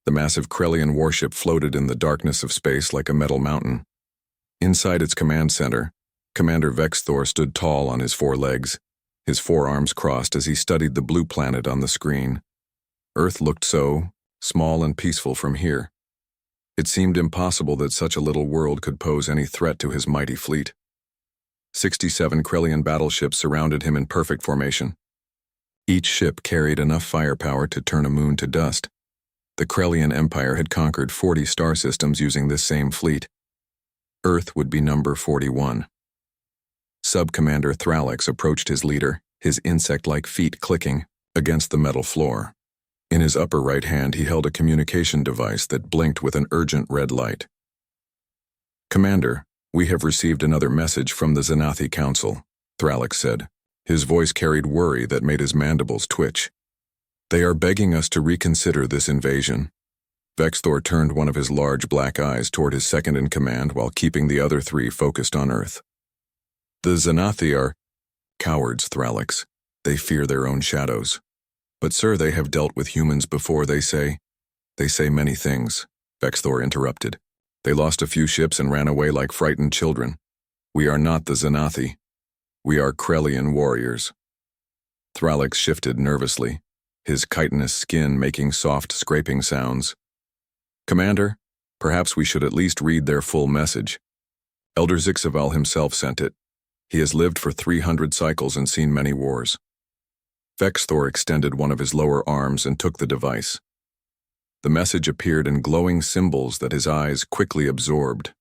The massive Krellian warship floated in the darkness of space like a metal mountain. Inside its command center, Commander Vexthor stood tall on his four legs, his forearms crossed as he studied the blue planet on the screen. Earth looked so small and peaceful from here. It seemed impossible that such a little world could pose any threat to his mighty fleet. 67 Krellian battleships surrounded him in perfect formation. Each ship carried enough firepower to turn a moon to dust. The Krellian Empire had conquered 40 star systems using this same fleet. Earth would be number 41. Sub-Commander Thralix approached his leader, his insect-like feet clicking against the metal floor. In his upper right hand he held a communication device that blinked with an urgent red light. "Commander, we have received another message from the Xanathi Council," Thralix said. His voice carried worry that made his mandibles twitch. "They are begging us to reconsider this invasion." Vexthor turned one of his large black eyes toward his second-in-command while keeping the other three focused on Earth. "The Xanathi are cowards, Thralix. They fear their own shadows. But sir, they have dealt with humans before, they say." "They say many things," Vexthor interrupted. "They lost a few ships and ran away like frightened children. We are not the Xanathi. We are Krellian warriors." Thralix shifted nervously, his chitinous skin making soft scraping sounds. "Commander, perhaps we should at least read their full message. Elder Zixaval himself sent it. He has lived for 300 cycles and seen many wars." Vexthor extended one of his lower arms and took the device. The message appeared in glowing symbols that his eyes quickly absorbed.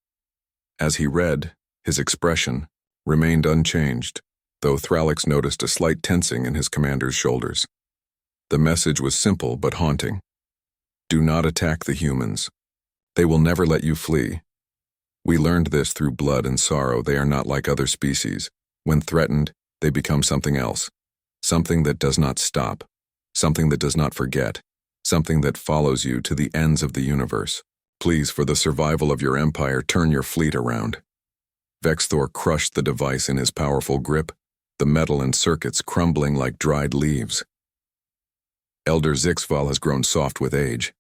As he read, his expression remained unchanged, though Thralix noticed a slight tensing in his commander's shoulders. The message was simple but haunting. "Do not attack the humans. They will never let you flee. We learned this through blood and sorrow. They are not like other species. When threatened, they become something else. Something that does not stop. Something that does not forget. Something that follows you to the ends of the universe. Please, for the survival of your empire, turn your fleet around." Vexthor crushed the device in his powerful grip, the metal and circuits crumbling like dried leaves. "Elder Zixval has grown soft with age.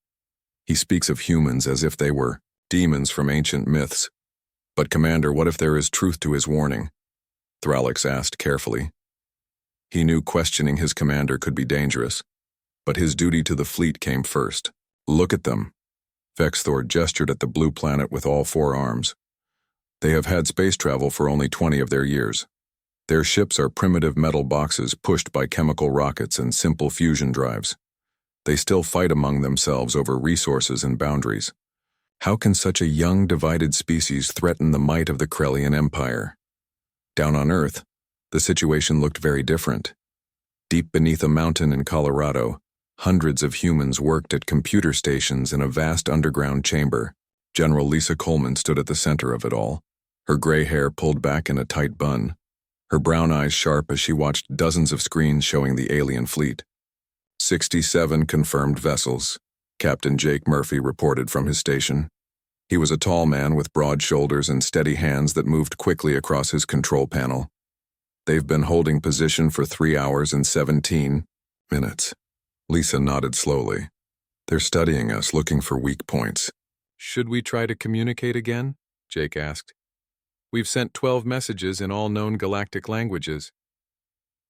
He speaks of humans as if they were demons from ancient myths. But Commander, what if there is truth to his warning?" Thralix asked carefully. He knew questioning his commander could be dangerous, but his duty to the fleet came first. "Look at them." Vexthor gestured at the blue planet with all four arms. "They have had space travel for only 20 of their years. Their ships are primitive metal boxes pushed by chemical rockets and simple fusion drives. They still fight among themselves over resources and boundaries. How can such a young, divided species threaten the might of the Krellian Empire?" Down on Earth, the situation looked very different. Deep beneath a mountain in Colorado, hundreds of humans worked at computer stations in a vast underground chamber. General Lisa Coleman stood at the center of it all, her gray hair pulled back in a tight bun, her brown eyes sharp as she watched dozens of screens showing the alien fleet. 67 confirmed vessels, Captain Jake Murphy reported from his station. He was a tall man with broad shoulders and steady hands that moved quickly across his control panel. "They've been holding position for 3 hours and 17 minutes. Lisa nodded slowly. "They're studying us, looking for weak points." "Should we try to communicate again?" Jake asked. "We've sent 12 messages in all known galactic languages."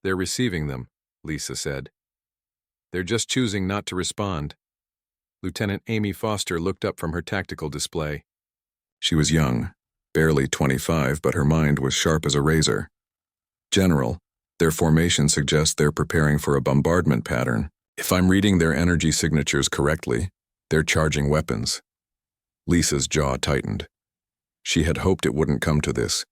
"They're receiving them," Lisa said. "They're just choosing not to respond." Lieutenant Amy Foster looked up from her tactical display. She was young, barely 25, but her mind was sharp as a razor. "General, their formation suggests they're preparing for a bombardment pattern. If I'm reading their energy signatures correctly, they're charging weapons." Lisa's jaw tightened. She had hoped it wouldn't come to this.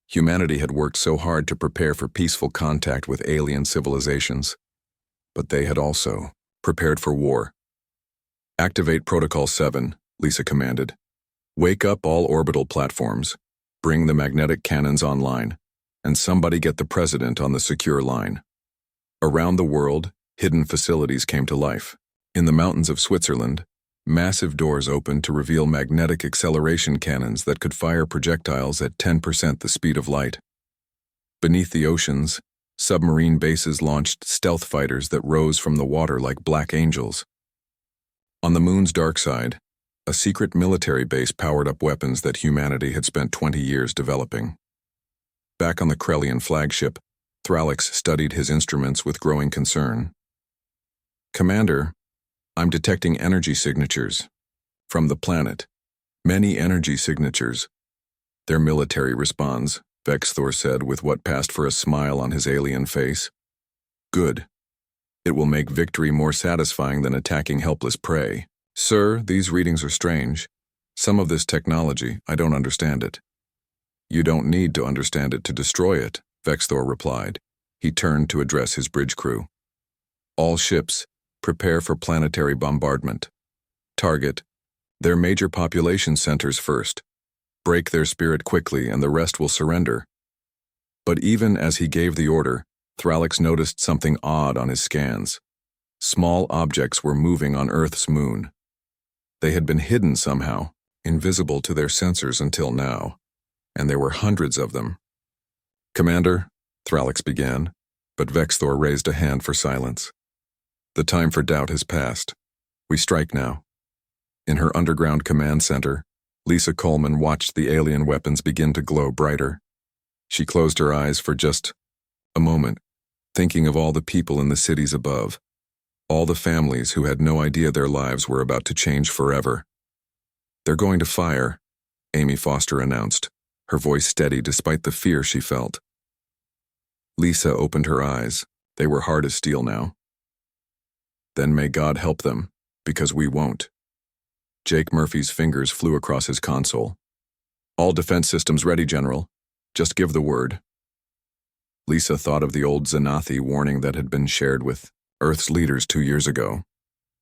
Humanity had worked so hard to prepare for peaceful contact with alien civilizations. But they had also prepared for war. "Activate Protocol 7, Lisa commanded. "Wake up all orbital platforms. Bring the magnetic cannons online. And somebody get the president on the secure line." Around the world, hidden facilities came to life. In the mountains of Switzerland, massive doors opened to reveal magnetic acceleration cannons that could fire projectiles at 10% the speed of light. Beneath the oceans, submarine bases launched stealth fighters that rose from the water like black angels. On the moon's dark side, a secret military base powered up weapons that humanity had spent 20 years developing. Back on the Krellian flagship, Thralix studied his instruments with growing concern. "Commander, I'm detecting energy signatures. From the planet. Many energy signatures." "Their military responds," Vexthor said with what passed for a smile on his alien face. "Good. It will make victory more satisfying than attacking helpless prey." "Sir, these readings are strange. Some of this technology, I don't understand it." "You don't need to understand it to destroy it," Vexthor replied. He turned to address his bridge crew. "All ships, prepare for planetary bombardment. Target their major population centers first. Break their spirit quickly and the rest will surrender." But even as he gave the order, Thralix noticed something odd on his scans. Small objects were moving on Earth's moon. They had been hidden somehow, invisible to their sensors until now, and there were hundreds of them. "Commander," Thralix began, but Vexthor raised a hand for silence. "The time for doubt has passed. We strike now." In her underground command center, Lisa Coleman watched the alien weapons begin to glow brighter. She closed her eyes for just a moment, thinking of all the people in the cities above, all the families who had no idea their lives were about to change forever. "They're going to fire," Amy Foster announced, her voice steady despite the fear she felt. Lisa opened her eyes. They were hard as steel now. "Then may God help them, because we won't." Jake Murphy's fingers flew across his console. "All defense systems ready, General. Just give the word." Lisa thought of the old Xanathi warning that had been shared with Earth's leaders 2 years ago.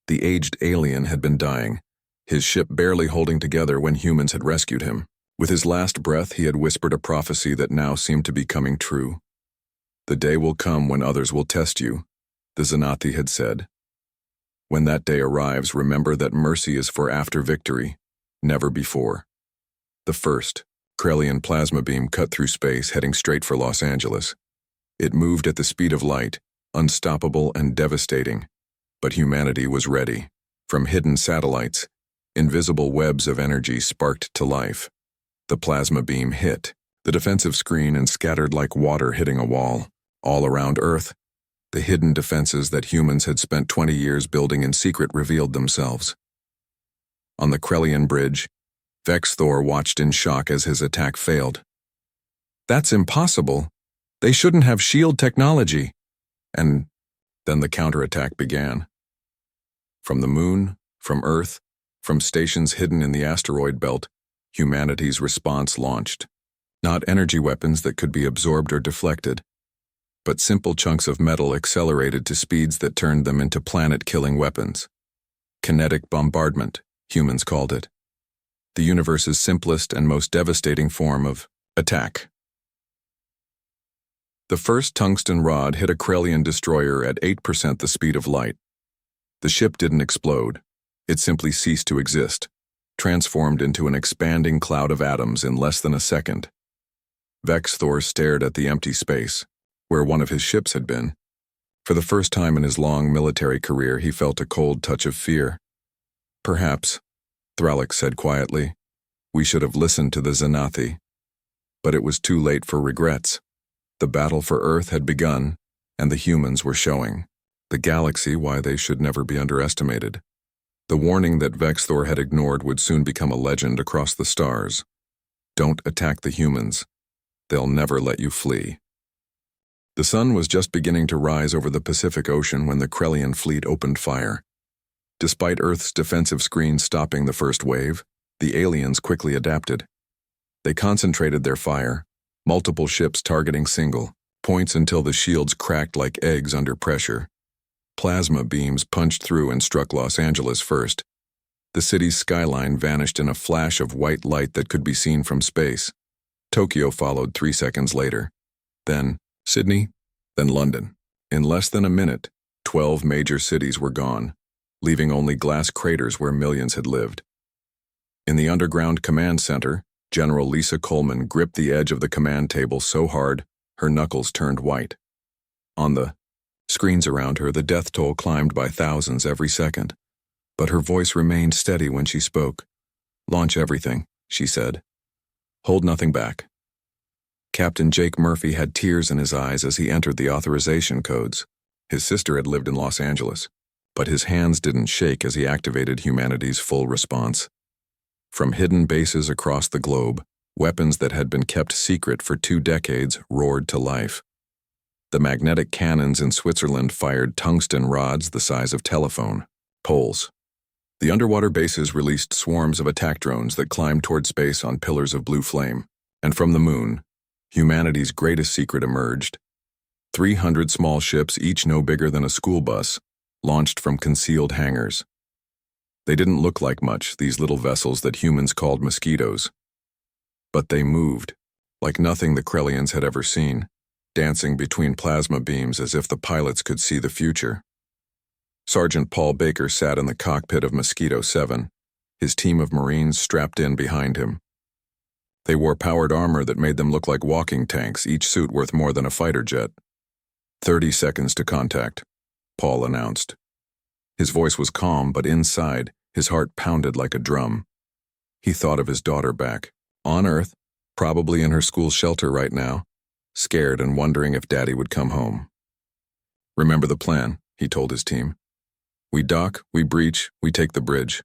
The aged alien had been dying, his ship barely holding together when humans had rescued him. With his last breath, he had whispered a prophecy that now seemed to be coming true. "The day will come when others will test you," the Xanathi had said. "When that day arrives, remember that mercy is for after victory, never before." The first Krellian plasma beam cut through space, heading straight for Los Angeles. It moved at the speed of light, unstoppable and devastating, but humanity was ready. From hidden satellites, invisible webs of energy sparked to life. The plasma beam hit the defensive screen and scattered like water hitting a wall. All around Earth, the hidden defenses that humans had spent 20 years building in secret revealed themselves. On the Krellian bridge, Vexthor watched in shock as his attack failed. "That's impossible. They shouldn't have shield technology." And then the counterattack began. From the moon, from Earth, from stations hidden in the asteroid belt, humanity's response launched. Not energy weapons that could be absorbed or deflected, but simple chunks of metal accelerated to speeds that turned them into planet-killing weapons. Kinetic bombardment, humans called it. The universe's simplest and most devastating form of attack. The first tungsten rod hit a Krellian destroyer at 8% the speed of light. The ship didn't explode. It simply ceased to exist, transformed into an expanding cloud of atoms in less than a second. Vexthor stared at the empty space, where one of his ships had been. For the first time in his long military career, he felt a cold touch of fear. "Perhaps," Thralix said quietly, "we should have listened to the Xanathi." But it was too late for regrets. The battle for Earth had begun, and the humans were showing the galaxy why they should never be underestimated. The warning that Vexthor had ignored would soon become a legend across the stars. Don't attack the humans. They'll never let you flee. The sun was just beginning to rise over the Pacific Ocean when the Krellian fleet opened fire. Despite Earth's defensive screen stopping the first wave, the aliens quickly adapted. They concentrated their fire, multiple ships targeting single points until the shields cracked like eggs under pressure. Plasma beams punched through and struck Los Angeles first. The city's skyline vanished in a flash of white light that could be seen from space. Tokyo followed 3 seconds later. Then Sydney, then London. In less than a minute, 12 major cities were gone, leaving only glass craters where millions had lived. In the underground command center, General Lisa Coleman gripped the edge of the command table so hard, her knuckles turned white. On the screens around her, the death toll climbed by thousands every second. But her voice remained steady when she spoke. "Launch everything," she said. "Hold nothing back." Captain Jake Murphy had tears in his eyes as he entered the authorization codes. His sister had lived in Los Angeles, but his hands didn't shake as he activated humanity's full response. From hidden bases across the globe, weapons that had been kept secret for 2 decades roared to life. The magnetic cannons in Switzerland fired tungsten rods the size of telephone poles. The underwater bases released swarms of attack drones that climbed toward space on pillars of blue flame. And from the moon, humanity's greatest secret emerged. 300 small ships, each no bigger than a school bus, launched from concealed hangars. They didn't look like much, these little vessels that humans called mosquitoes. But they moved, like nothing the Krellians had ever seen, dancing between plasma beams as if the pilots could see the future. Sergeant Paul Baker sat in the cockpit of Mosquito 7, his team of Marines strapped in behind him. They wore powered armor that made them look like walking tanks, each suit worth more than a fighter jet. 30 seconds to contact, Paul announced. His voice was calm, but inside, his heart pounded like a drum. He thought of his daughter back, on Earth, probably in her school shelter right now, scared and wondering if Daddy would come home. "Remember the plan," he told his team. "We dock, we breach, we take the bridge.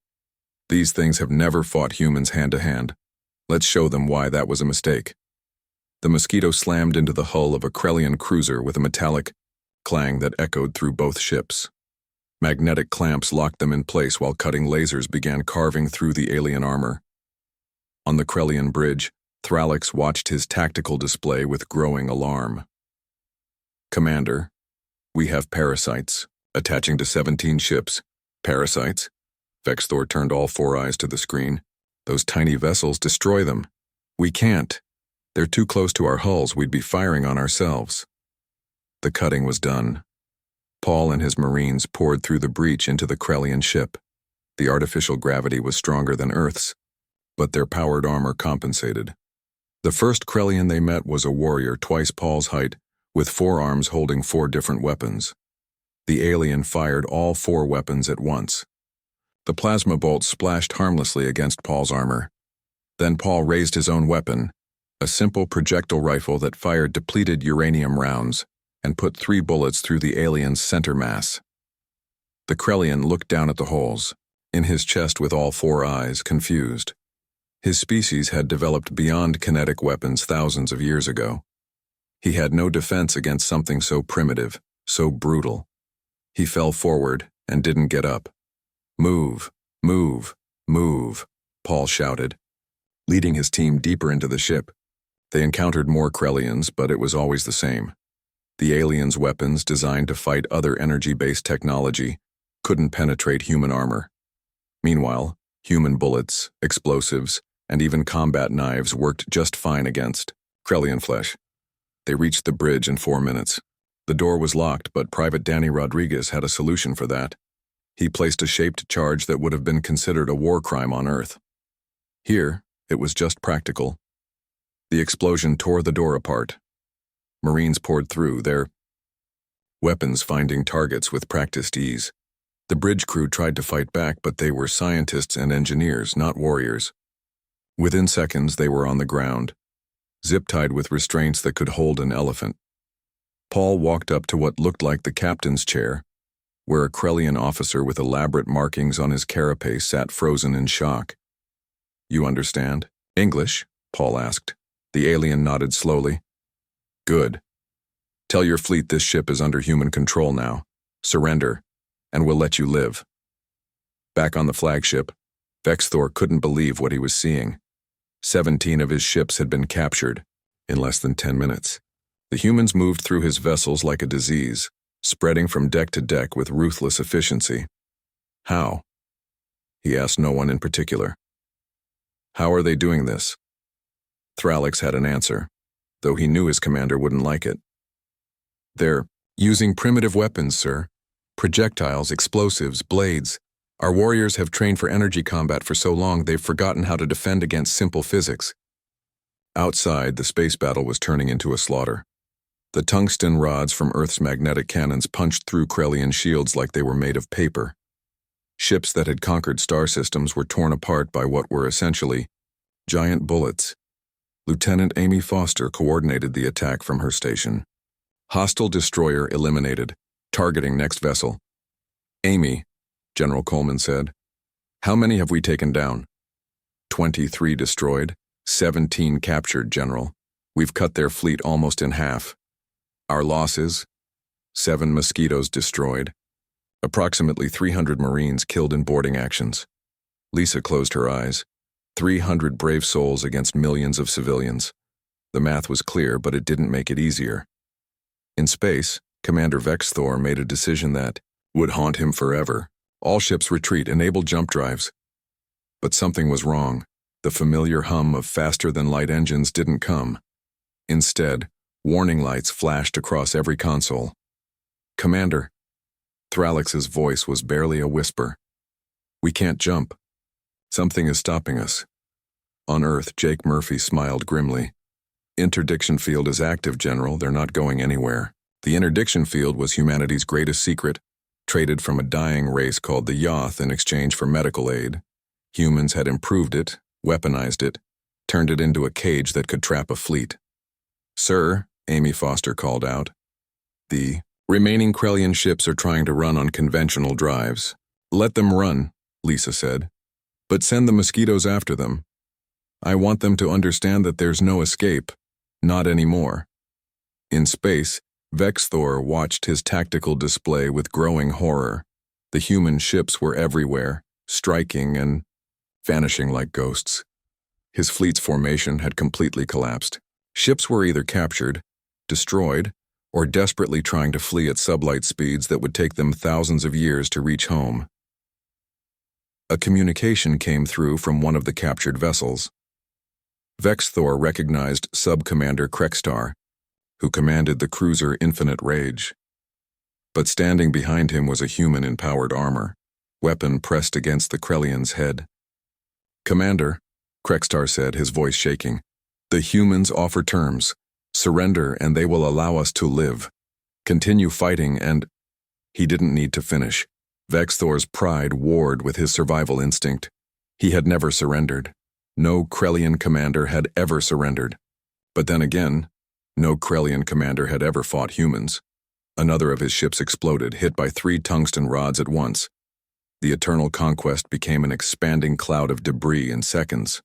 These things have never fought humans hand to hand. Let's show them why that was a mistake." The Mosquito slammed into the hull of a Krellian cruiser with a metallic clang that echoed through both ships. Magnetic clamps locked them in place while cutting lasers began carving through the alien armor. On the Krellian bridge, Thralix watched his tactical display with growing alarm. "Commander, we have parasites, attaching to 17 ships." "Parasites?" Vexthor turned all 4 eyes to the screen. "Those tiny vessels destroy them. We can't. They're too close to our hulls, we'd be firing on ourselves." The cutting was done. Paul and his Marines poured through the breach into the Krellian ship. The artificial gravity was stronger than Earth's, but their powered armor compensated. The first Krellian they met was a warrior twice Paul's height, with 4 arms holding 4 different weapons. The alien fired all 4 weapons at once. The plasma bolts splashed harmlessly against Paul's armor. Then Paul raised his own weapon, a simple projectile rifle that fired depleted uranium rounds, and put 3 bullets through the alien's center mass. The Krellian looked down at the holes, in his chest with all 4 eyes, confused. His species had developed beyond kinetic weapons thousands of years ago. He had no defense against something so primitive, so brutal. He fell forward and didn't get up. "Move, move, move," Paul shouted, leading his team deeper into the ship. They encountered more Krellians, but it was always the same. The aliens' weapons, designed to fight other energy-based technology, couldn't penetrate human armor. Meanwhile, human bullets, explosives, and even combat knives worked just fine against Krellian flesh. They reached the bridge in 4 minutes. The door was locked, but Private Danny Rodriguez had a solution for that. He placed a shaped charge that would have been considered a war crime on Earth. Here, it was just practical. The explosion tore the door apart. Marines poured through, their weapons finding targets with practiced ease. The bridge crew tried to fight back, but they were scientists and engineers, not warriors. Within seconds, they were on the ground, zip-tied with restraints that could hold an elephant. Paul walked up to what looked like the captain's chair, where a Krellian officer with elaborate markings on his carapace sat frozen in shock. "You understand?" "English?" Paul asked. The alien nodded slowly. "Good. Tell your fleet this ship is under human control now. Surrender, and we'll let you live." Back on the flagship, Vexthor couldn't believe what he was seeing. 17 of his ships had been captured in less than 10 minutes. The humans moved through his vessels like a disease, spreading from deck to deck with ruthless efficiency. "How?" He asked no one in particular. "How are they doing this?" Thralix had an answer, though he knew his commander wouldn't like it. "They're using primitive weapons, sir. Projectiles, explosives, blades. Our warriors have trained for energy combat for so long they've forgotten how to defend against simple physics." Outside, the space battle was turning into a slaughter. The tungsten rods from Earth's magnetic cannons punched through Krellian shields like they were made of paper. Ships that had conquered star systems were torn apart by what were essentially giant bullets. Lieutenant Amy Foster coordinated the attack from her station. Hostile destroyer eliminated, targeting next vessel. Amy, General Coleman said, how many have we taken down? 23 destroyed, 17 captured, General. We've cut their fleet almost in half. Our losses? 7 Mosquitoes destroyed. Approximately 300 Marines killed in boarding actions. Lisa closed her eyes. 300 brave souls against millions of civilians. The math was clear, but it didn't make it easier. In space, Commander Vex Thor made a decision that would haunt him forever. All ships retreat, enable jump drives. But something was wrong. The familiar hum of faster-than-light engines didn't come. Instead, warning lights flashed across every console. Commander. Thralix's voice was barely a whisper. We can't jump. Something is stopping us. On Earth, Jake Murphy smiled grimly. Interdiction field is active, General. They're not going anywhere. The interdiction field was humanity's greatest secret, traded from a dying race called the Yoth in exchange for medical aid. Humans had improved it, weaponized it, turned it into a cage that could trap a fleet. Sir, Amy Foster called out. The remaining Krellian ships are trying to run on conventional drives. Let them run, Lisa said. But send the Mosquitoes after them. I want them to understand that there's no escape. Not anymore. In space, Vex Thor watched his tactical display with growing horror. The human ships were everywhere, striking and vanishing like ghosts. His fleet's formation had completely collapsed. Ships were either captured, destroyed, or desperately trying to flee at sublight speeds that would take them thousands of years to reach home. A communication came through from one of the captured vessels. Vex Thor recognized Sub-Commander Krekstar, who commanded the cruiser Infinite Rage. But standing behind him was a human in powered armor, weapon pressed against the Krellian's head. Commander, Krekstar said, his voice shaking, the humans offer terms. Surrender and they will allow us to live. Continue fighting and... He didn't need to finish. Vex Thor's pride warred with his survival instinct. He had never surrendered. No Krellian commander had ever surrendered. But then again, no Krellian commander had ever fought humans. Another of his ships exploded, hit by 3 tungsten rods at once. The eternal conquest became an expanding cloud of debris in seconds.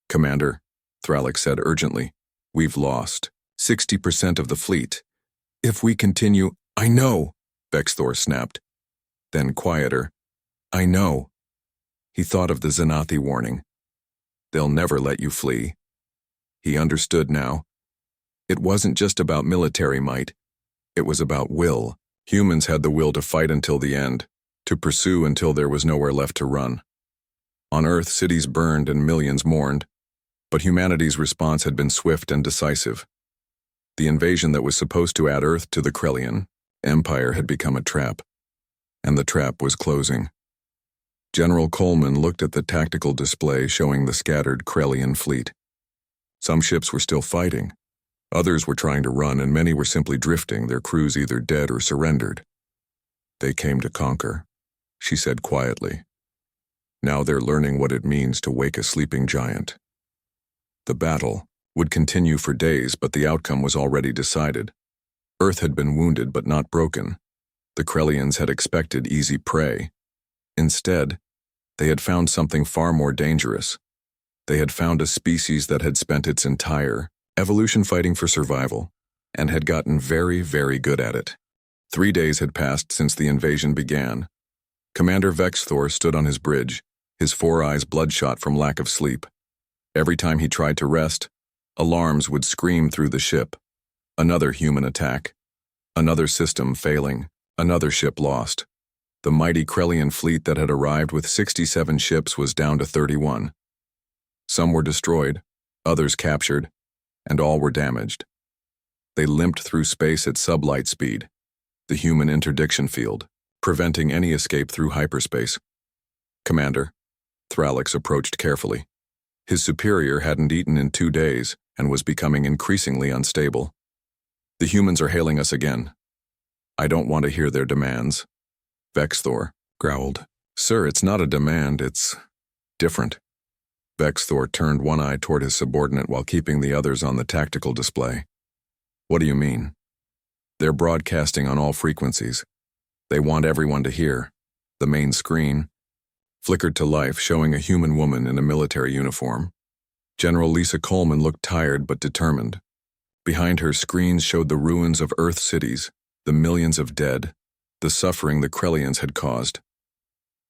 Commander, Thralix said urgently, we've lost 60% of the fleet. If we continue... I know, Vex Thor snapped. Then quieter, I know. He thought of the Xanathi warning. They'll never let you flee. He understood now. It wasn't just about military might. It was about will. Humans had the will to fight until the end, to pursue until there was nowhere left to run. On Earth, cities burned and millions mourned, but humanity's response had been swift and decisive. The invasion that was supposed to add Earth to the Krellian Empire had become a trap, and the trap was closing. General Coleman looked at the tactical display showing the scattered Krellian fleet. Some ships were still fighting. Others were trying to run, and many were simply drifting, their crews either dead or surrendered. They came to conquer, she said quietly. Now they're learning what it means to wake a sleeping giant. The battle would continue for days, but the outcome was already decided. Earth had been wounded but not broken. The Krellians had expected easy prey. Instead, they had found something far more dangerous. They had found a species that had spent its entire evolution fighting for survival, and had gotten very, very good at it. 3 days had passed since the invasion began. Commander Vex Thor stood on his bridge, his 4 eyes bloodshot from lack of sleep. Every time he tried to rest, alarms would scream through the ship. Another human attack. Another system failing. Another ship lost. The mighty Krellian fleet that had arrived with 67 ships was down to 31. Some were destroyed, others captured, and all were damaged. They limped through space at sublight speed, the human interdiction field, preventing any escape through hyperspace. Commander, Thralix approached carefully. His superior hadn't eaten in 2 days and was becoming increasingly unstable. The humans are hailing us again. I don't want to hear their demands. Vex Thor growled. Sir, it's not a demand, it's different. Vexthor turned one eye toward his subordinate while keeping the others on the tactical display. What do you mean? They're broadcasting on all frequencies. They want everyone to hear. The main screen flickered to life, showing a human woman in a military uniform. General Lisa Coleman looked tired but determined. Behind her, screens showed the ruins of Earth cities, the millions of dead, the suffering the Krellians had caused.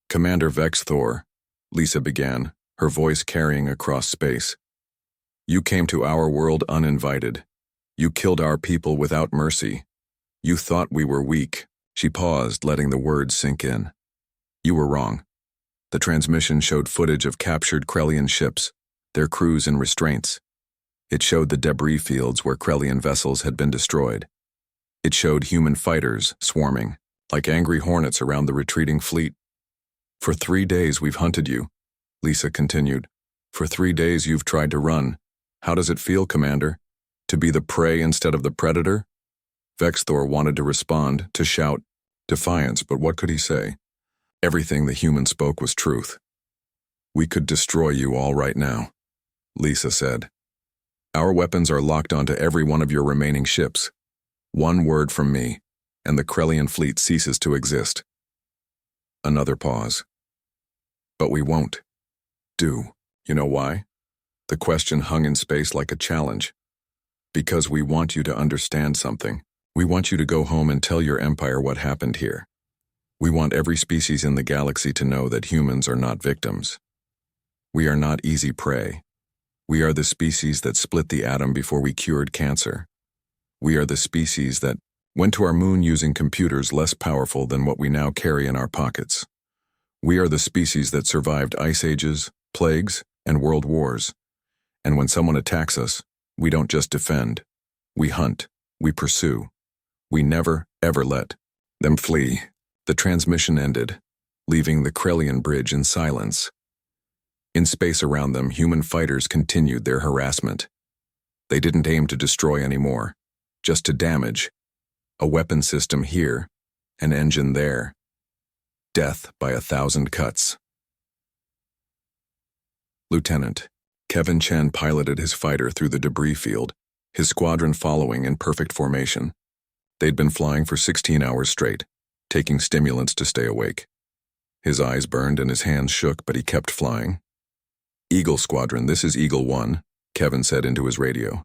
Commander Vexthor, Lisa began, her voice carrying across space. You came to our world uninvited. You killed our people without mercy. You thought we were weak. She paused, letting the words sink in. You were wrong. The transmission showed footage of captured Krellian ships, their crews in restraints. It showed the debris fields where Krellian vessels had been destroyed. It showed human fighters swarming, like angry hornets around the retreating fleet. For 3 days we've hunted you, Lisa continued. For 3 days you've tried to run. How does it feel, Commander? To be the prey instead of the predator? Vexthor wanted to respond, to shout defiance, but what could he say? Everything the human spoke was truth. We could destroy you all right now, Lisa said. Our weapons are locked onto every one of your remaining ships. One word from me, and the Krellian fleet ceases to exist. Another pause. But we won't. Do. You know why? The question hung in space like a challenge. Because we want you to understand something. We want you to go home and tell your empire what happened here. We want every species in the galaxy to know that humans are not victims. We are not easy prey. We are the species that split the atom before we cured cancer. We are the species that went to our moon using computers less powerful than what we now carry in our pockets. We are the species that survived ice ages, plagues, and world wars. And when someone attacks us, we don't just defend. We hunt. We pursue. We never, ever let them flee. The transmission ended, leaving the Krellian bridge in silence. In space around them, human fighters continued their harassment. They didn't aim to destroy anymore, just to damage. A weapon system here, an engine there. Death by 1,000 cuts. Lieutenant Kevin Chen piloted his fighter through the debris field, his squadron following in perfect formation. They'd been flying for 16 hours straight, taking stimulants to stay awake. His eyes burned and his hands shook, but he kept flying. Eagle Squadron, this is Eagle 1, Kevin said into his radio.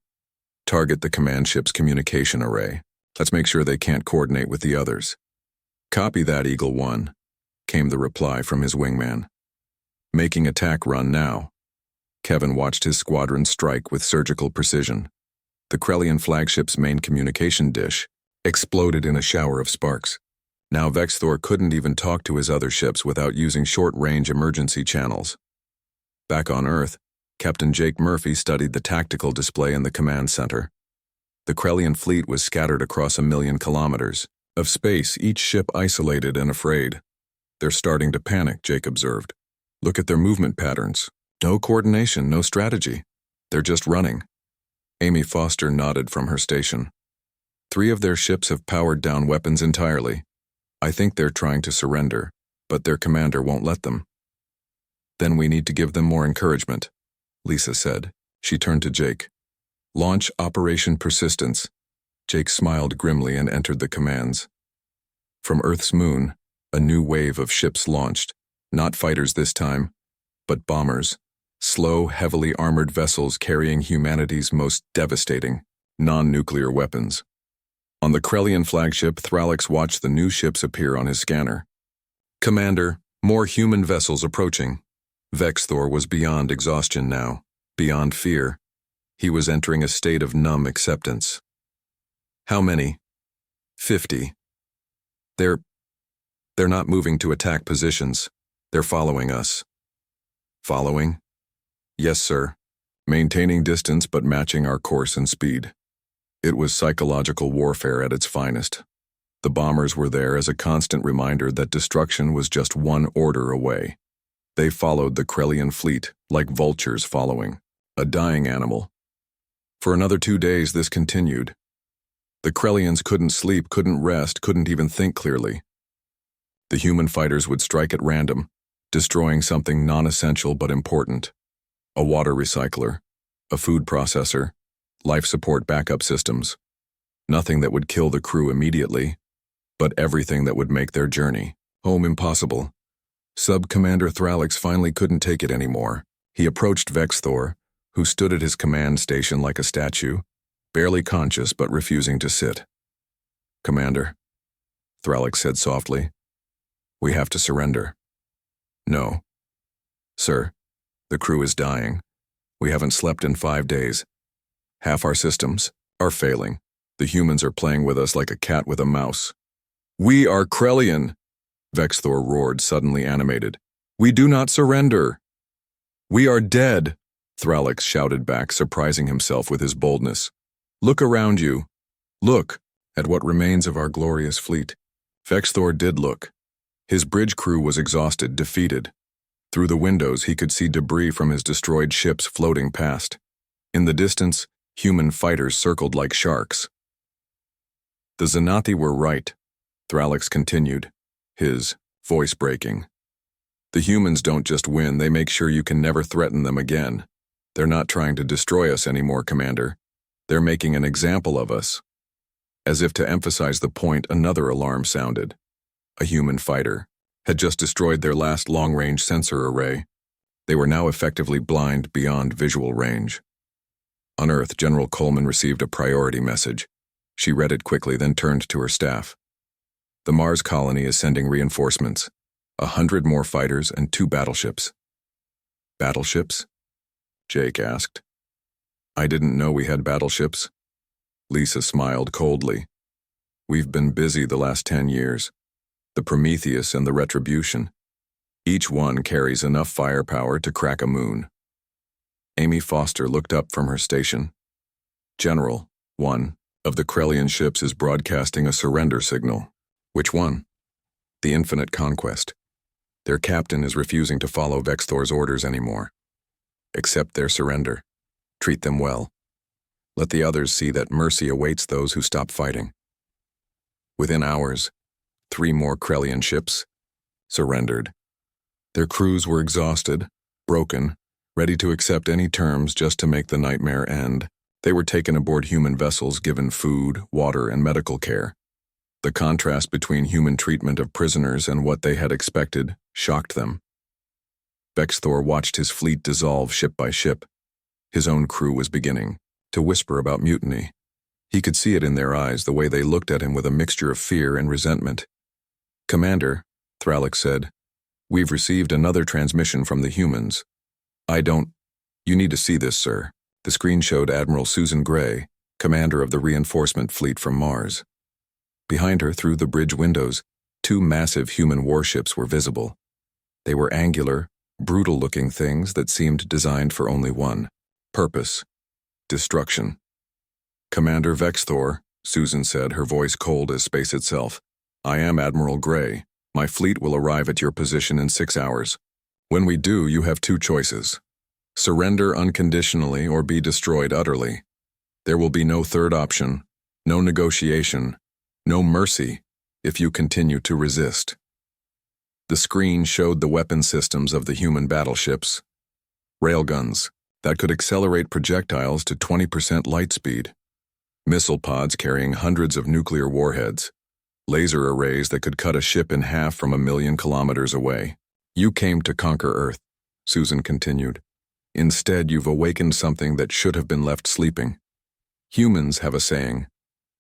Target the command ship's communication array. Let's make sure they can't coordinate with the others. Copy that, Eagle 1, came the reply from his wingman. Making attack run now. Kevin watched his squadron strike with surgical precision. The Krellian flagship's main communication dish exploded in a shower of sparks. Now Vexthor couldn't even talk to his other ships without using short-range emergency channels. Back on Earth, Captain Jake Murphy studied the tactical display in the command center. The Krellian fleet was scattered across 1,000,000 kilometers of space, each ship isolated and afraid. They're starting to panic, Jake observed. Look at their movement patterns. No coordination, no strategy. They're just running. Amy Foster nodded from her station. 3 of their ships have powered down weapons entirely. I think they're trying to surrender, but their commander won't let them. Then we need to give them more encouragement, Lisa said. She turned to Jake. Launch Operation Persistence. Jake smiled grimly and entered the commands. From Earth's moon, a new wave of ships launched, not fighters this time, but bombers, slow, heavily armored vessels carrying humanity's most devastating, non-nuclear weapons. On the Krellian flagship, Thralix watched the new ships appear on his scanner. Commander, more human vessels approaching. Vexthor was beyond exhaustion now, beyond fear. He was entering a state of numb acceptance. How many? 50. They're not moving to attack positions. They're following us. Following? Yes, sir. Maintaining distance but matching our course and speed. It was psychological warfare at its finest. The bombers were there as a constant reminder that destruction was just one order away. They followed the Krellian fleet like vultures following a dying animal. For another 2 days this continued. The Krellians couldn't sleep, couldn't rest, couldn't even think clearly. The human fighters would strike at random, destroying something non-essential but important. A water recycler, a food processor, life support backup systems. Nothing that would kill the crew immediately, but everything that would make their journey home impossible. Sub-Commander Thralix finally couldn't take it anymore. He approached Vexthor, who stood at his command station like a statue, barely conscious but refusing to sit. "Commander," Thralix said softly, "we have to surrender." "No. Sir, the crew is dying. We haven't slept in 5 days. Half our systems are failing. The humans are playing with us like a cat with a mouse." "We are Krellian," Vexthor roared, suddenly animated. "We do not surrender." "We are dead," Thralix shouted back, surprising himself with his boldness. "Look around you. Look at what remains of our glorious fleet." Vexthor did look. His bridge crew was exhausted, defeated. Through the windows he could see debris from his destroyed ships floating past. In the distance, human fighters circled like sharks. "The Xanathi were right," Thralix continued, his voice breaking. "The humans don't just win, they make sure you can never threaten them again. They're not trying to destroy us anymore, Commander. They're making an example of us." As if to emphasize the point, another alarm sounded. A human fighter had just destroyed their last long-range sensor array. They were now effectively blind beyond visual range. On Earth, General Coleman received a priority message. She read it quickly, then turned to her staff. "The Mars colony is sending reinforcements. 100 more fighters and 2 battleships." "Battleships?" Jake asked. "I didn't know we had battleships." Lisa smiled coldly. "We've been busy the last 10 years. The Prometheus and the Retribution. Each one carries enough firepower to crack a moon." Amy Foster looked up from her station. "General, one of the Krellian ships is broadcasting a surrender signal." "Which one?" "The Infinite Conquest. Their captain is refusing to follow Vexthor's orders anymore. Accept their surrender. Treat them well. Let the others see that mercy awaits those who stop fighting." Within hours, 3 more Krellian ships surrendered. Their crews were exhausted, broken, ready to accept any terms just to make the nightmare end. They were taken aboard human vessels, given food, water, and medical care. The contrast between human treatment of prisoners and what they had expected shocked them. Vexthor watched his fleet dissolve ship by ship. His own crew was beginning to whisper about mutiny. He could see it in their eyes, the way they looked at him with a mixture of fear and resentment. "Commander," Thralix said, "we've received another transmission from the humans. You need to see this, sir." The screen showed Admiral Susan Gray, commander of the reinforcement fleet from Mars. Behind her, through the bridge windows, 2 massive human warships were visible. They were angular, brutal-looking things that seemed designed for only one purpose: destruction. "Commander Vexthor," Susan said, her voice cold as space itself, "I am Admiral Gray. My fleet will arrive at your position in 6 hours. When we do, you have 2 choices. Surrender unconditionally or be destroyed utterly. There will be no third option, no negotiation, no mercy if you continue to resist." The screen showed the weapon systems of the human battleships. Railguns that could accelerate projectiles to 20% light speed. Missile pods carrying hundreds of nuclear warheads. Laser arrays that could cut a ship in half from 1,000,000 kilometers away. "You came to conquer Earth," Susan continued. "Instead, you've awakened something that should have been left sleeping. Humans have a saying,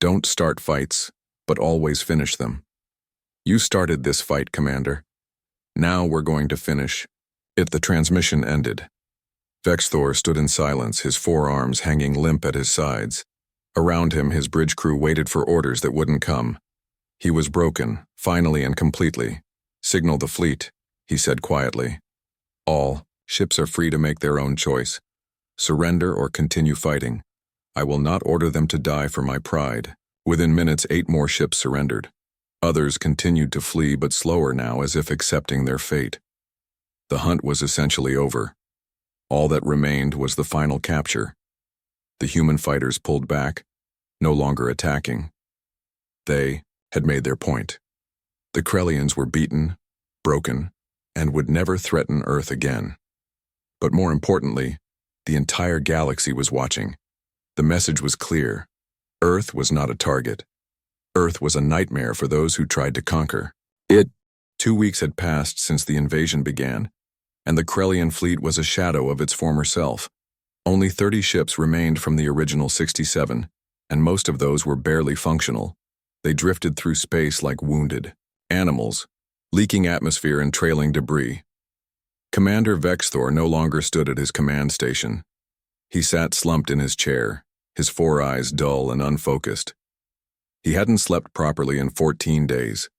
don't start fights, but always finish them. You started this fight, Commander. Now we're going to finish it." The transmission ended. Vexthor stood in silence, his forearms hanging limp at his sides. Around him, his bridge crew waited for orders that wouldn't come. He was broken, finally and completely. "Signal the fleet," he said quietly. "All ships are free to make their own choice. Surrender or continue fighting. I will not order them to die for my pride." Within minutes, 8 more ships surrendered. Others continued to flee, but slower now, as if accepting their fate. The hunt was essentially over. All that remained was the final capture. The human fighters pulled back, no longer attacking. They had made their point. The Krellians were beaten, broken, and would never threaten Earth again. But more importantly, the entire galaxy was watching. The message was clear. Earth was not a target. Earth was a nightmare for those who tried to conquer it. 2 weeks had passed since the invasion began, and the Krellian fleet was a shadow of its former self. Only 30 ships remained from the original 67, and most of those were barely functional. They drifted through space like wounded animals, leaking atmosphere and trailing debris. Commander Vexthor no longer stood at his command station. He sat slumped in his chair, his 4 eyes dull and unfocused. He hadn't slept properly in 14 days.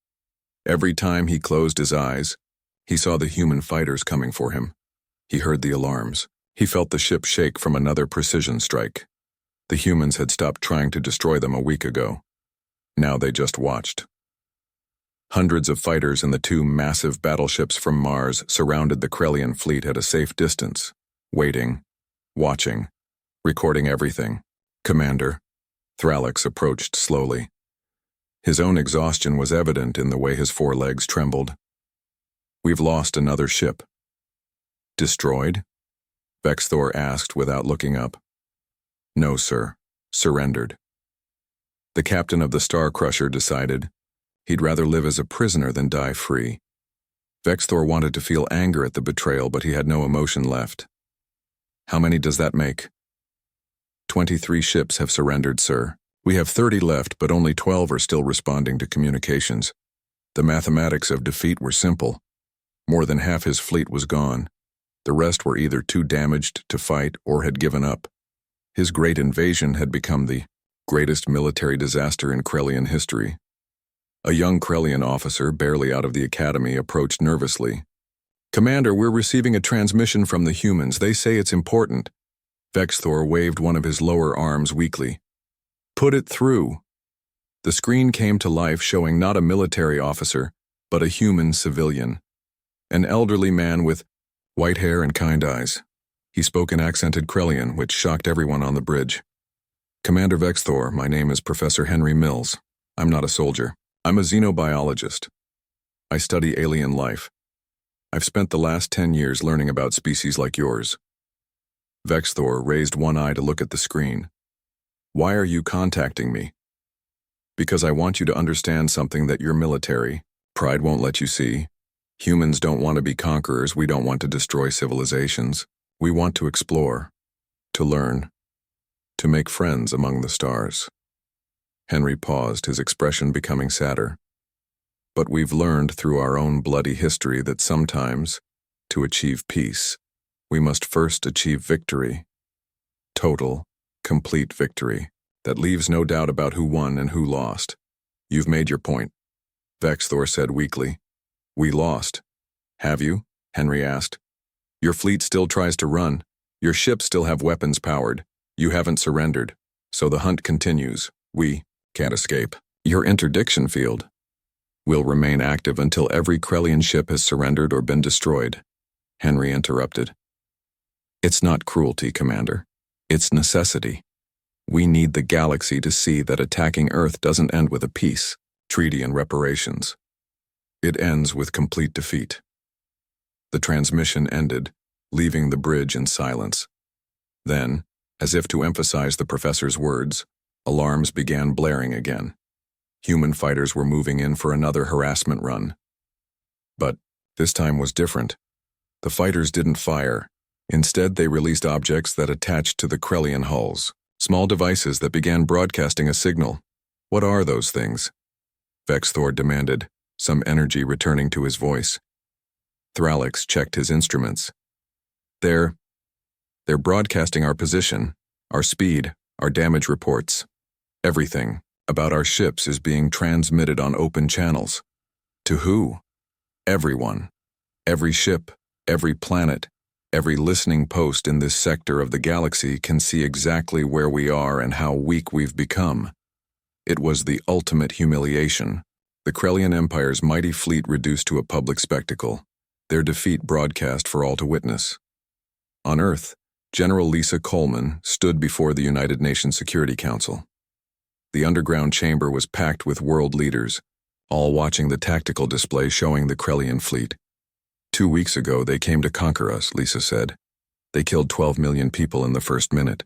Every time he closed his eyes, he saw the human fighters coming for him. He heard the alarms. He felt the ship shake from another precision strike. The humans had stopped trying to destroy them a week ago. Now they just watched. Hundreds of fighters in the 2 massive battleships from Mars surrounded the Krellian fleet at a safe distance, waiting, watching, recording everything. Commander, Thralix approached slowly. His own exhaustion was evident in the way his 4 legs trembled. "We've lost another ship." "Destroyed?" Vexthor asked without looking up. "No, sir. Surrendered." The captain of the Star Crusher decided he'd rather live as a prisoner than die free. Vexthor wanted to feel anger at the betrayal, but he had no emotion left. "How many does that make?" 23 ships have surrendered, sir. We have 30 left, but only 12 are still responding to communications. The mathematics of defeat were simple. More than half his fleet was gone. The rest were either too damaged to fight or had given up. His great invasion had become the greatest military disaster in Krellian history. A young Krellian officer, barely out of the academy, approached nervously. "Commander, we're receiving a transmission from the humans. They say it's important." Vexthor waved one of his lower arms weakly. "Put it through." The screen came to life, showing not a military officer, but a human civilian. An elderly man with white hair and kind eyes. He spoke in accented Krellian, which shocked everyone on the bridge. "Commander Vexthor, my name is Professor Henry Mills. I'm not a soldier. I'm a xenobiologist. I study alien life. I've spent the last 10 years learning about species like yours." Vexthor raised one eye to look at the screen. "Why are you contacting me?" "Because I want you to understand something that your military pride won't let you see. Humans don't want to be conquerors. We don't want to destroy civilizations. We want to explore, to learn, to make friends among the stars." Henry paused, his expression becoming sadder. "But we've learned through our own bloody history that sometimes, to achieve peace, we must first achieve victory. Total, complete victory that leaves no doubt about who won and who lost. You've made your point," Vexthor said weakly. "We lost." "Have you?" Henry asked. "Your fleet still tries to run. Your ships still have weapons powered. You haven't surrendered. So the hunt continues. We can't escape. Your interdiction field will remain active until every Krellian ship has surrendered or been destroyed," Henry interrupted. "It's not cruelty, Commander. It's necessity. We need the galaxy to see that attacking Earth doesn't end with a peace treaty and reparations. It ends with complete defeat." The transmission ended, leaving the bridge in silence. Then, as if to emphasize the professor's words, alarms began blaring again. Human fighters were moving in for another harassment run. But this time was different. The fighters didn't fire. Instead, they released objects that attached to the Krellian hulls, small devices that began broadcasting a signal. "What are those things?" Vexthor demanded, some energy returning to his voice. Thralix checked his instruments. They're broadcasting our position, our speed, our damage reports. Everything about our ships is being transmitted on open channels." "To who?" "Everyone. Every ship, every planet, every listening post in this sector of the galaxy can see exactly where we are and how weak we've become." It was the ultimate humiliation. The Krellian Empire's mighty fleet reduced to a public spectacle, their defeat broadcast for all to witness. On Earth, General Lisa Coleman stood before the United Nations Security Council. The underground chamber was packed with world leaders, all watching the tactical display showing the Krellian fleet. 2 weeks ago, they came to conquer us, Lisa said. They killed 12 million people in the first minute.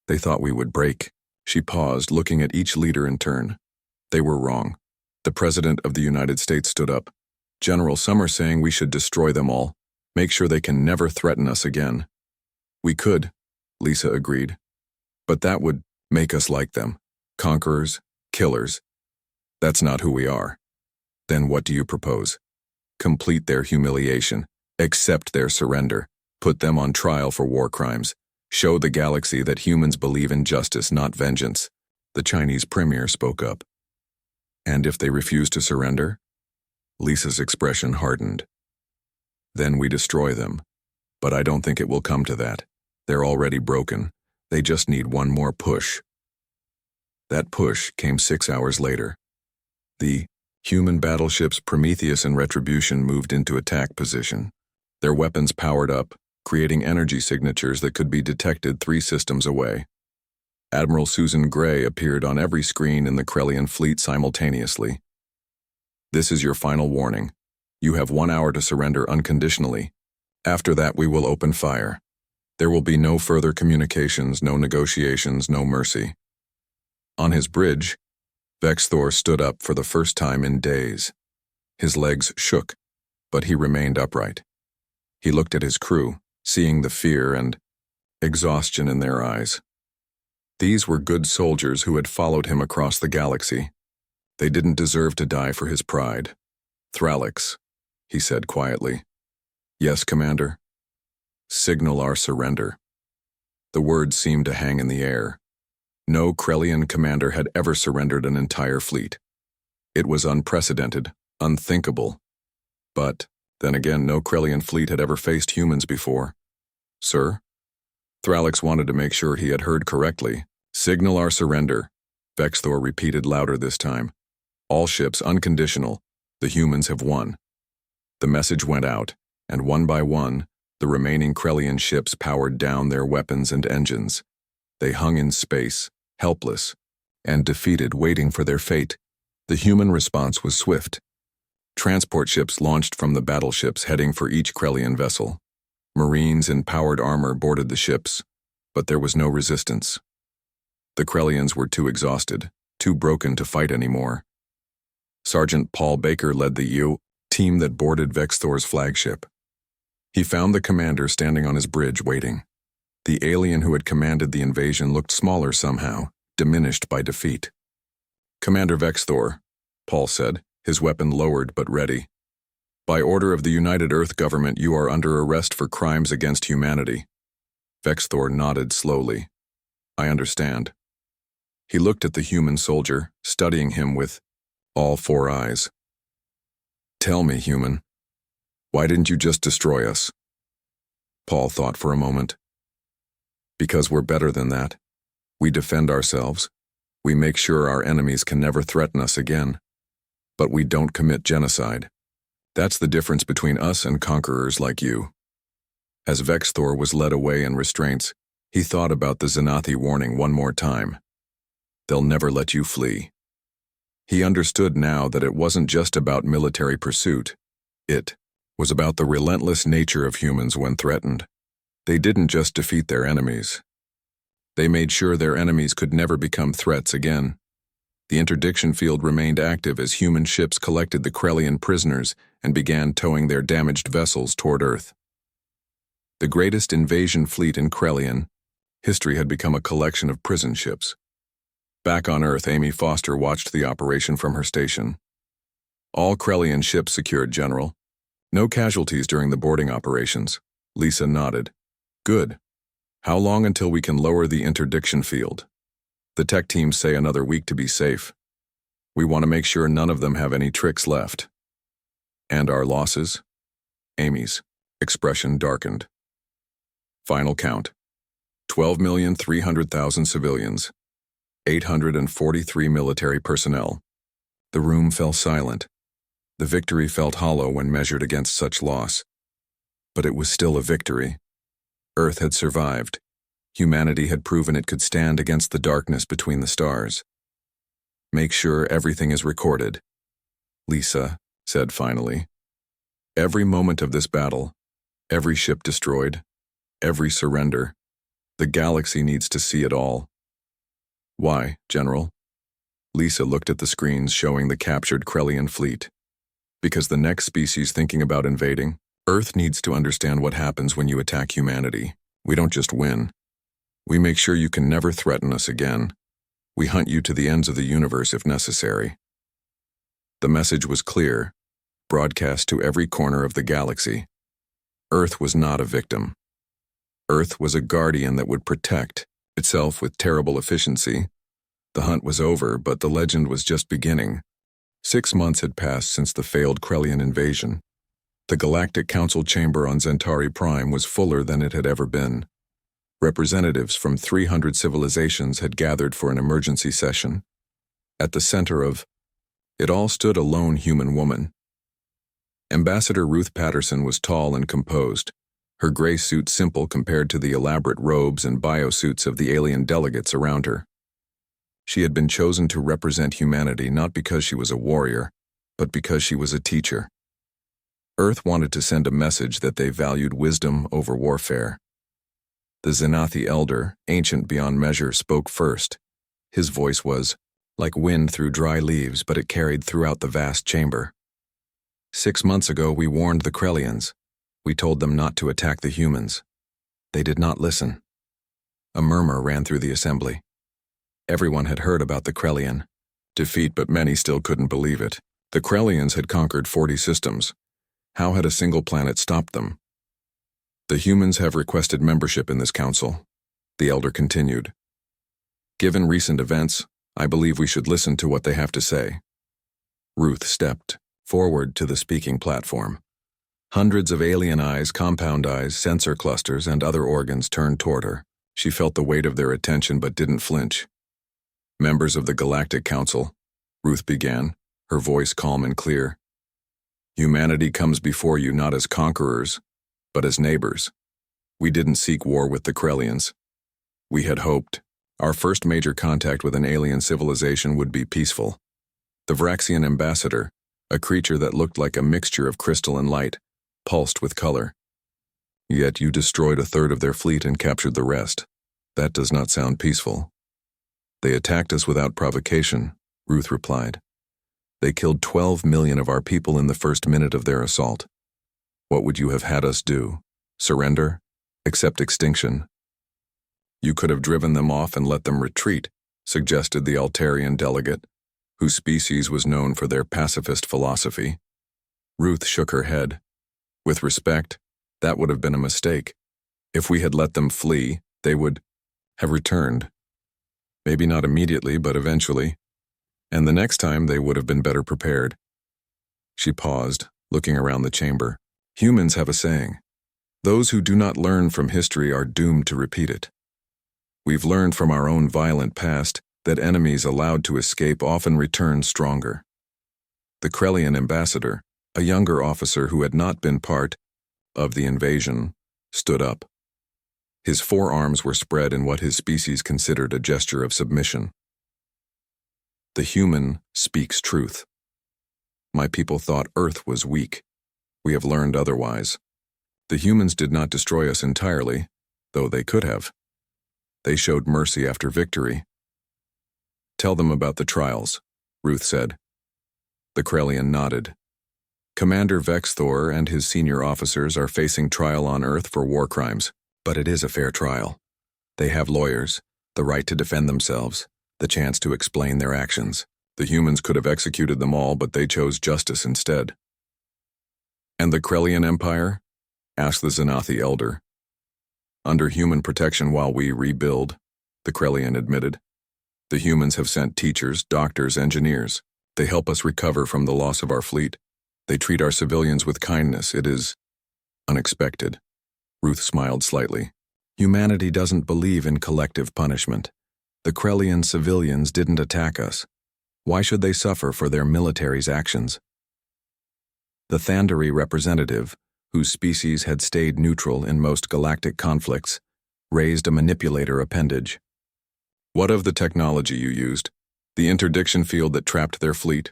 They thought we would break. She paused, looking at each leader in turn. They were wrong. The President of the United States stood up. General, some are saying we should destroy them all, make sure they can never threaten us again. We could, Lisa agreed. But that would make us like them. Conquerors, killers. That's not who we are. Then what do you propose? Complete their humiliation, accept their surrender, put them on trial for war crimes, show the galaxy that humans believe in justice, not vengeance. The Chinese premier spoke up. And if they refuse to surrender? Lisa's expression hardened. Then we destroy them. But I don't think it will come to that. They're already broken. They just need one more push. That push came 6 hours later. The human battleships Prometheus and Retribution moved into attack position. Their weapons powered up, creating energy signatures that could be detected 3 systems away. Admiral Susan Gray appeared on every screen in the Krellian fleet simultaneously. This is your final warning. You have 1 hour to surrender unconditionally. After that, we will open fire. There will be no further communications, no negotiations, no mercy. On his bridge, Vexthor stood up for the first time in days. His legs shook, but he remained upright. He looked at his crew, seeing the fear and exhaustion in their eyes. These were good soldiers who had followed him across the galaxy. They didn't deserve to die for his pride. Thralix, he said quietly. Yes, Commander. Signal our surrender. The words seemed to hang in the air. No Krellian commander had ever surrendered an entire fleet. It was unprecedented, unthinkable. But, then again, no Krellian fleet had ever faced humans before. Sir? Thralix wanted to make sure he had heard correctly. Signal our surrender, Vexthor repeated louder this time. All ships unconditional. The humans have won. The message went out, and one by one, the remaining Krellian ships powered down their weapons and engines. They hung in space, helpless, and defeated, waiting for their fate. The human response was swift. Transport ships launched from the battleships, heading for each Krellian vessel. Marines in powered armor boarded the ships, but there was no resistance. The Krellians were too exhausted, too broken to fight anymore. Sergeant Paul Baker led the team that boarded Vexthor's flagship. He found the commander standing on his bridge waiting. The alien who had commanded the invasion looked smaller somehow, diminished by defeat. Commander Vexthor, Paul said, his weapon lowered but ready. By order of the United Earth Government, you are under arrest for crimes against humanity. Vexthor nodded slowly. I understand. He looked at the human soldier, studying him with all 4 eyes. Tell me, human, why didn't you just destroy us? Paul thought for a moment. Because we're better than that. We defend ourselves. We make sure our enemies can never threaten us again. But we don't commit genocide. That's the difference between us and conquerors like you. As Vexthor was led away in restraints, he thought about the Xanathi warning one more time. They'll never let you flee. He understood now that it wasn't just about military pursuit. It was about the relentless nature of humans when threatened. They didn't just defeat their enemies. They made sure their enemies could never become threats again. The interdiction field remained active as human ships collected the Krellian prisoners and began towing their damaged vessels toward Earth. The greatest invasion fleet in Krellian history had become a collection of prison ships. Back on Earth, Amy Foster watched the operation from her station. All Krellian ships secured, General. No casualties during the boarding operations. Lisa nodded. Good. How long until we can lower the interdiction field? The tech teams say another week to be safe. We want to make sure none of them have any tricks left. And our losses? Amy's expression darkened. Final count. 12,300,000 civilians. 843 military personnel. The room fell silent. The victory felt hollow when measured against such loss. But it was still a victory. Earth had survived. Humanity had proven it could stand against the darkness between the stars. Make sure everything is recorded. Lisa said finally. Every moment of this battle, every ship destroyed, every surrender, the galaxy needs to see it all. Why, General? Lisa looked at the screens showing the captured Krellian fleet. Because the next species thinking about invading, Earth needs to understand what happens when you attack humanity. We don't just win. We make sure you can never threaten us again. We hunt you to the ends of the universe if necessary. The message was clear, broadcast to every corner of the galaxy. Earth was not a victim. Earth was a guardian that would protect itself with terrible efficiency. The hunt was over, but the legend was just beginning. 6 months had passed since the failed Krellian invasion. The Galactic Council chamber on Centauri Prime was fuller than it had ever been. Representatives from 300 civilizations had gathered for an emergency session. At the center of it all stood a lone human woman. Ambassador Ruth Patterson was tall and composed, her gray suit simple compared to the elaborate robes and biosuits of the alien delegates around her. She had been chosen to represent humanity not because she was a warrior, but because she was a teacher. Earth wanted to send a message that they valued wisdom over warfare. The Xanathi elder, ancient beyond measure, spoke first. His voice was like wind through dry leaves, but it carried throughout the vast chamber. 6 months ago, we warned the Krellians. We told them not to attack the humans. They did not listen. A murmur ran through the assembly. Everyone had heard about the Krellian defeat, but many still couldn't believe it. The Krellians had conquered 40 systems. How had a single planet stopped them? The humans have requested membership in this council, the elder continued. Given recent events, I believe we should listen to what they have to say. Ruth stepped forward to the speaking platform. Hundreds of alien eyes, compound eyes, sensor clusters, and other organs turned toward her. She felt the weight of their attention but didn't flinch. Members of the Galactic Council, Ruth began, her voice calm and clear. Humanity comes before you not as conquerors, but as neighbors. We didn't seek war with the Krellians. We had hoped our first major contact with an alien civilization would be peaceful. The Vraxian ambassador, a creature that looked like a mixture of crystal and light, pulsed with color. Yet you destroyed a third of their fleet and captured the rest. That does not sound peaceful. They attacked us without provocation, Ruth replied. They killed 12 million of our people in the first minute of their assault. What would you have had us do? Surrender? Accept extinction? You could have driven them off and let them retreat, suggested the Altarian delegate, whose species was known for their pacifist philosophy. Ruth shook her head. With respect, that would have been a mistake. If we had let them flee, they would have returned. Maybe not immediately, but eventually. And the next time they would have been better prepared. She paused, looking around the chamber. Humans have a saying. Those who do not learn from history are doomed to repeat it. We've learned from our own violent past that enemies allowed to escape often return stronger. The Krellian ambassador, a younger officer who had not been part of the invasion, stood up. His forearms were spread in what his species considered a gesture of submission. The human speaks truth. My people thought Earth was weak. We have learned otherwise. The humans did not destroy us entirely, though they could have. They showed mercy after victory. Tell them about the trials, Ruth said. The Krellian nodded. Commander Vex Thor and his senior officers are facing trial on Earth for war crimes, but it is a fair trial. They have lawyers, the right to defend themselves, the chance to explain their actions. The humans could have executed them all, but they chose justice instead. And the Krellian Empire? Asked the Xanathi elder. Under human protection while we rebuild, the Krellian admitted. The humans have sent teachers, doctors, engineers. They help us recover from the loss of our fleet. They treat our civilians with kindness. It is unexpected. Ruth smiled slightly. Humanity doesn't believe in collective punishment. The Krellian civilians didn't attack us. Why should they suffer for their military's actions? The Thandari representative, whose species had stayed neutral in most galactic conflicts, raised a manipulator appendage. What of the technology you used? The interdiction field that trapped their fleet?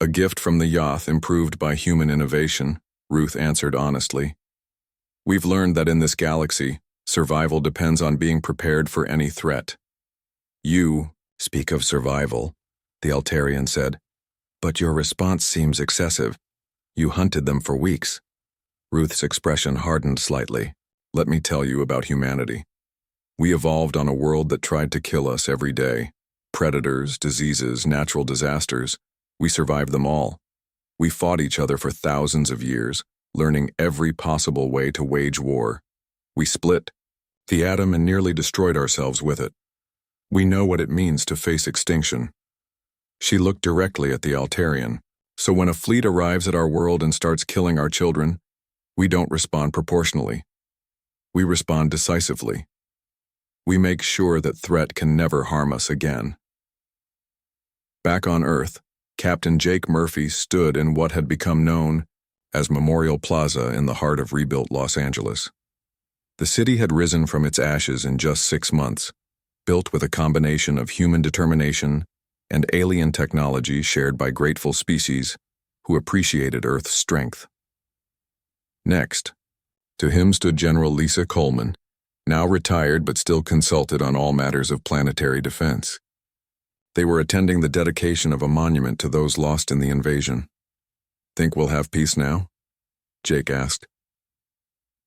A gift from the Yoth improved by human innovation, Ruth answered honestly. We've learned that in this galaxy, survival depends on being prepared for any threat. You speak of survival, the Altarian said, but your response seems excessive. You hunted them for weeks. Ruth's expression hardened slightly. Let me tell you about humanity. We evolved on a world that tried to kill us every day. Predators, diseases, natural disasters. We survived them all. We fought each other for thousands of years, learning every possible way to wage war. We split the atom and nearly destroyed ourselves with it. We know what it means to face extinction. She looked directly at the Altarian. So when a fleet arrives at our world and starts killing our children, we don't respond proportionally. We respond decisively. We make sure that threat can never harm us again. Back on Earth, Captain Jake Murphy stood in what had become known as Memorial Plaza in the heart of rebuilt Los Angeles. The city had risen from its ashes in just 6 months, built with a combination of human determination and alien technology shared by grateful species who appreciated Earth's strength. Next, to him stood General Lisa Coleman, now retired but still consulted on all matters of planetary defense. They were attending the dedication of a monument to those lost in the invasion. Think we'll have peace now? Jake asked.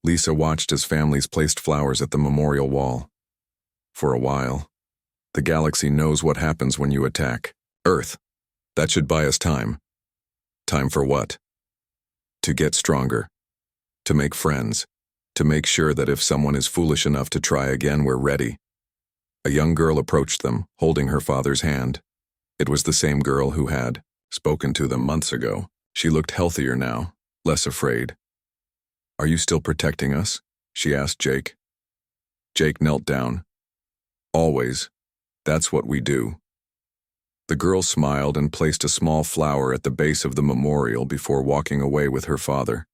Lisa watched as families placed flowers at the memorial wall. For a while, the galaxy knows what happens when you attack Earth. That should buy us time. Time for what? To get stronger. To make friends. To make sure that if someone is foolish enough to try again, we're ready. A young girl approached them, holding her father's hand. It was the same girl who had spoken to them months ago. She looked healthier now, less afraid. Are you still protecting us? She asked Jake. Jake knelt down. Always. That's what we do. The girl smiled and placed a small flower at the base of the memorial before walking away with her father.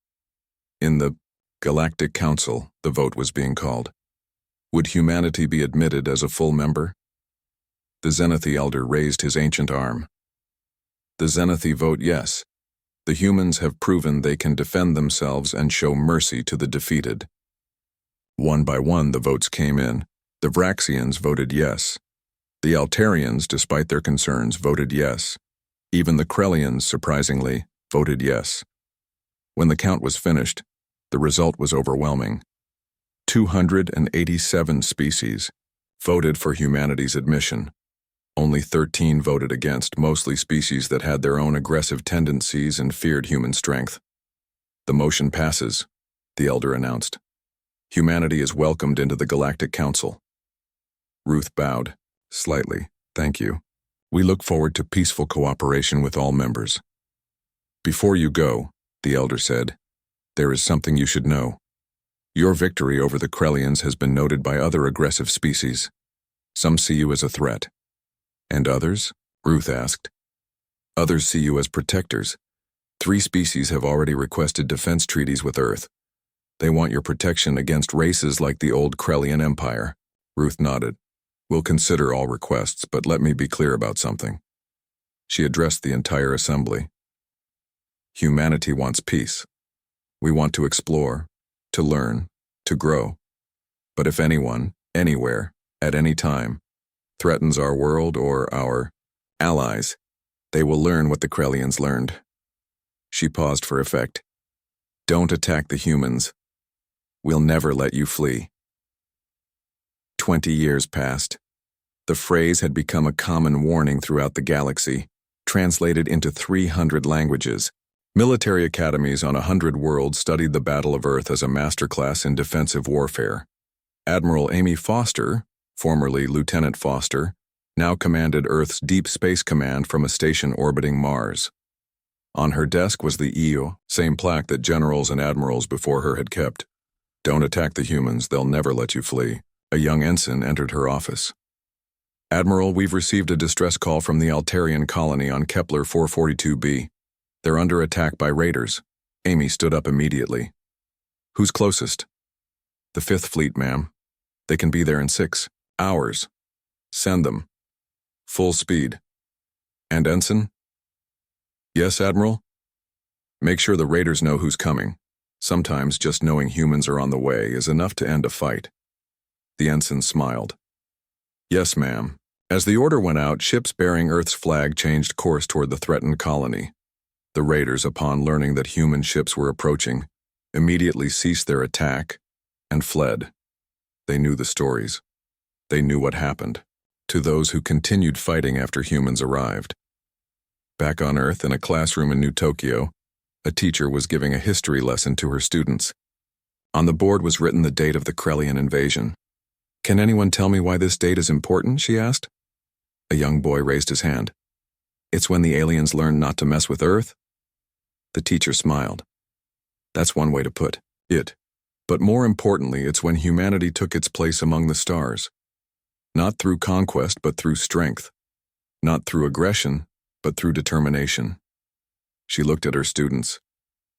In the Galactic Council, the vote was being called. Would humanity be admitted as a full member? The Zenithii elder raised his ancient arm. The Zenithii vote yes. The humans have proven they can defend themselves and show mercy to the defeated. One by one, the votes came in. The Vraxians voted yes. The Altarians, despite their concerns, voted yes. Even the Krellians, surprisingly, voted yes. When the count was finished, the result was overwhelming. 287 species voted for humanity's admission. Only 13 voted against, mostly species that had their own aggressive tendencies and feared human strength. The motion passes, the elder announced. Humanity is welcomed into the Galactic Council. Ruth bowed, slightly. Thank you. We look forward to peaceful cooperation with all members. Before you go, the elder said, there is something you should know. Your victory over the Krellians has been noted by other aggressive species. Some see you as a threat. And others? Ruth asked. Others see you as protectors. 3 species have already requested defense treaties with Earth. They want your protection against races like the old Krellian Empire. Ruth nodded. We'll consider all requests, but let me be clear about something. She addressed the entire assembly. Humanity wants peace. We want to explore, to learn, to grow. But if anyone, anywhere, at any time, threatens our world or our allies, they will learn what the Krellians learned. She paused for effect. Don't attack the humans. We'll never let you flee. 20 years passed. The phrase had become a common warning throughout the galaxy, translated into 300 languages. Military academies on 100 worlds studied the Battle of Earth as a masterclass in defensive warfare. Admiral Amy Foster, formerly Lieutenant Foster, now commanded Earth's Deep Space Command from a station orbiting Mars. On her desk was the EO, same plaque that generals and admirals before her had kept. Don't attack the humans, they'll never let you flee. A young ensign entered her office. Admiral, we've received a distress call from the Altarian colony on Kepler 442b. They're under attack by raiders. Amy stood up immediately. Who's closest? The 5th Fleet, ma'am. They can be there in 6 hours. Send them. Full speed. And ensign? Yes, Admiral? Make sure the raiders know who's coming. Sometimes just knowing humans are on the way is enough to end a fight. The ensign smiled. Yes, ma'am. As the order went out, ships bearing Earth's flag changed course toward the threatened colony. The raiders, upon learning that human ships were approaching, immediately ceased their attack and fled. They knew the stories. They knew what happened to those who continued fighting after humans arrived. Back on Earth, in a classroom in New Tokyo, a teacher was giving a history lesson to her students. On the board was written the date of the Krellian invasion. Can anyone tell me why this date is important? She asked. A young boy raised his hand. It's when the aliens learned not to mess with Earth? The teacher smiled. That's one way to put it. But more importantly, it's when humanity took its place among the stars. Not through conquest, but through strength. Not through aggression, but through determination. She looked at her students,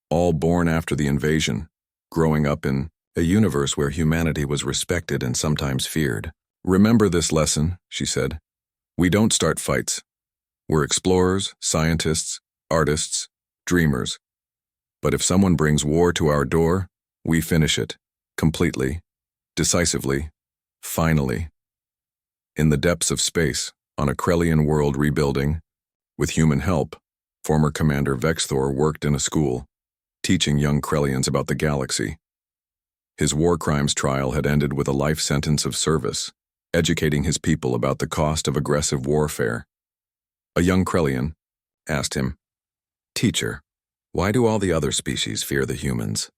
all born after the invasion, growing up in a universe where humanity was respected and sometimes feared. Remember this lesson, she said. We don't start fights. We're explorers, scientists, artists, dreamers. But if someone brings war to our door, we finish it, completely, decisively, finally. In the depths of space, on a Krellian world rebuilding, with human help, former Commander Vexthor worked in a school, teaching young Krellians about the galaxy. His war crimes trial had ended with a life sentence of service, educating his people about the cost of aggressive warfare. A young Krellian asked him, Teacher, why do all the other species fear the humans?